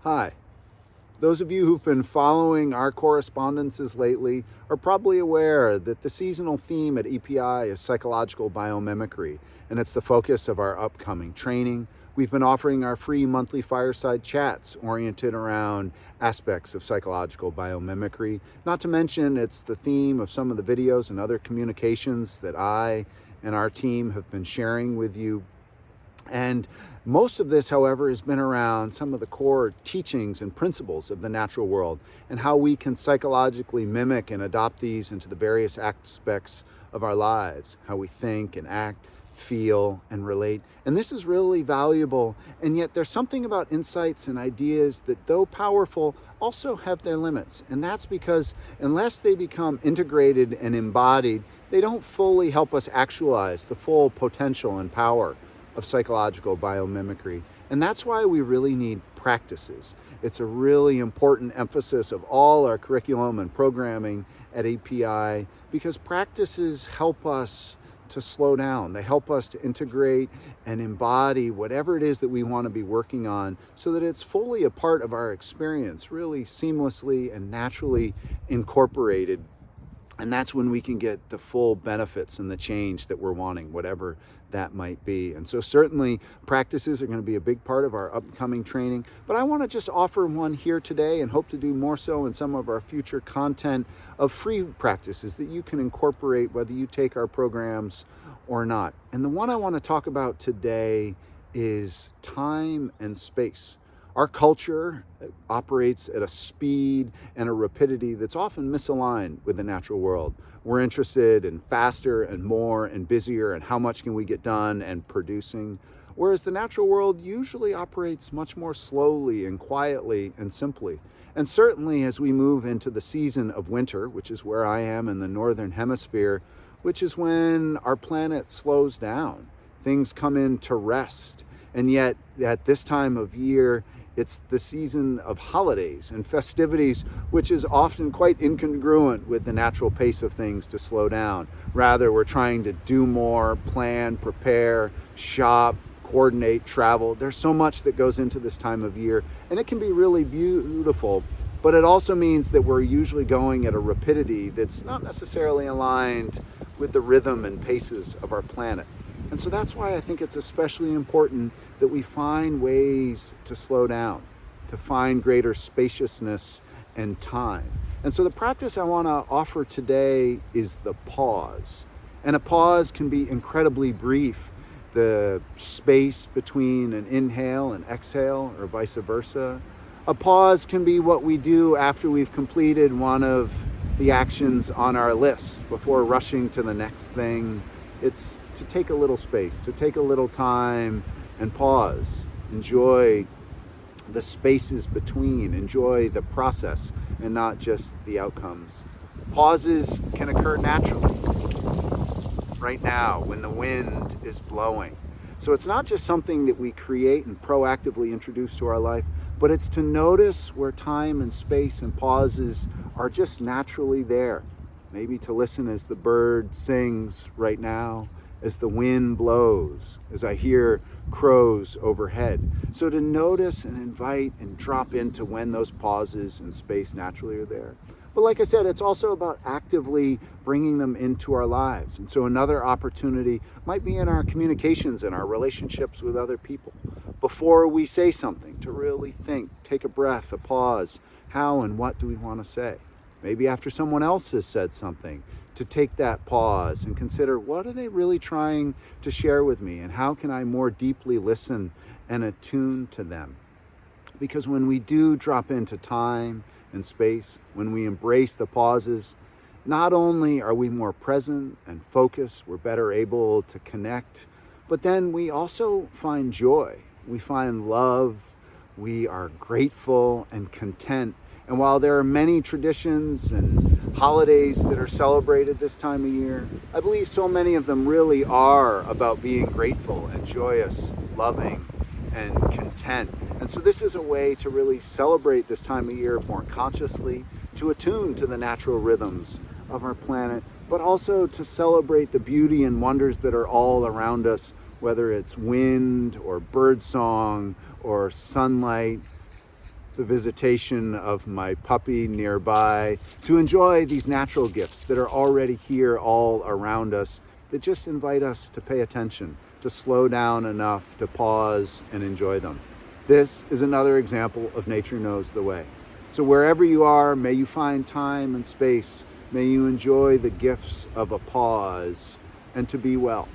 Hi. Those of you who've been following our correspondences lately are probably aware that the seasonal theme at EPI is psychological biomimicry, and it's the focus of our upcoming training. We've been offering our free monthly fireside chats oriented around aspects of psychological biomimicry. Not to mention, it's the theme of some of the videos and other communications that I and our team have been sharing with you. And most of this, however, has been around some of the core teachings and principles of the natural world and how we can psychologically mimic and adopt these into the various aspects of our lives, how we think and act, feel, and relate. And this is really valuable. And yet there's something about insights and ideas that, though powerful, also have their limits. And that's because unless they become integrated and embodied, they don't fully help us actualize the full potential and power of psychological biomimicry. And that's why we really need practices. It's a really important emphasis of all our curriculum and programming at API because practices help us to slow down. They help us to integrate and embody whatever it is that we want to be working on so that it's fully a part of our experience, really seamlessly and naturally incorporated. And that's when we can get the full benefits and the change that we're wanting, whatever that might be. And so certainly practices are going to be a big part of our upcoming training. But I want to just offer one here today and hope to do more so in some of our future content of free practices that you can incorporate whether you take our programs or not. And the one I want to talk about today is time and space. Our culture operates at a speed and a rapidity that's often misaligned with the natural world. We're interested in faster and more and busier and how much can we get done and producing, whereas the natural world usually operates much more slowly and quietly and simply. And certainly as we move into the season of winter, which is where I am in the northern hemisphere, which is when our planet slows down, things come into rest. And yet at this time of year, it's the season of holidays and festivities, which is often quite incongruent with the natural pace of things to slow down. Rather, we're trying to do more, plan, prepare, shop, coordinate, travel. There's so much that goes into this time of year, and it can be really beautiful. But it also means that we're usually going at a rapidity that's not necessarily aligned with the rhythm and paces of our planet. And so that's why I think it's especially important that we find ways to slow down, to find greater spaciousness and time. And so the practice I want to offer today is the pause. And a pause can be incredibly brief. The space between an inhale and exhale, or vice versa. A pause can be what we do after we've completed one of the actions on our list before rushing to the next thing. It's to take a little space, to take a little time and pause. Enjoy the spaces between, enjoy the process and not just the outcomes. Pauses can occur naturally, right now when the wind is blowing. So it's not just something that we create and proactively introduce to our life, but it's to notice where time and space and pauses are just naturally there. Maybe to listen as the bird sings right now, as the wind blows, as I hear crows overhead. So to notice and invite and drop into when those pauses and space naturally are there. But like I said, it's also about actively bringing them into our lives. And so another opportunity might be in our communications and our relationships with other people. Before we say something, to really think, take a breath, a pause. How and what do we want to say? Maybe after someone else has said something, to take that pause and consider what are they really trying to share with me and how can I more deeply listen and attune to them? Because when we do drop into time and space, when we embrace the pauses, not only are we more present and focused, we're better able to connect, but then we also find joy. We find love. We are grateful and content. And while there are many traditions and holidays that are celebrated this time of year, I believe so many of them really are about being grateful and joyous, loving, and content. And so this is a way to really celebrate this time of year more consciously, to attune to the natural rhythms of our planet, but also to celebrate the beauty and wonders that are all around us, whether it's wind or birdsong or sunlight. the visitation of my puppy nearby, to enjoy these natural gifts that are already here all around us that just invite us to pay attention, to slow down enough to pause and enjoy them. This is another example of Nature Knows the Way. So wherever you are, may you find time and space. May you enjoy the gifts of a pause and to be well.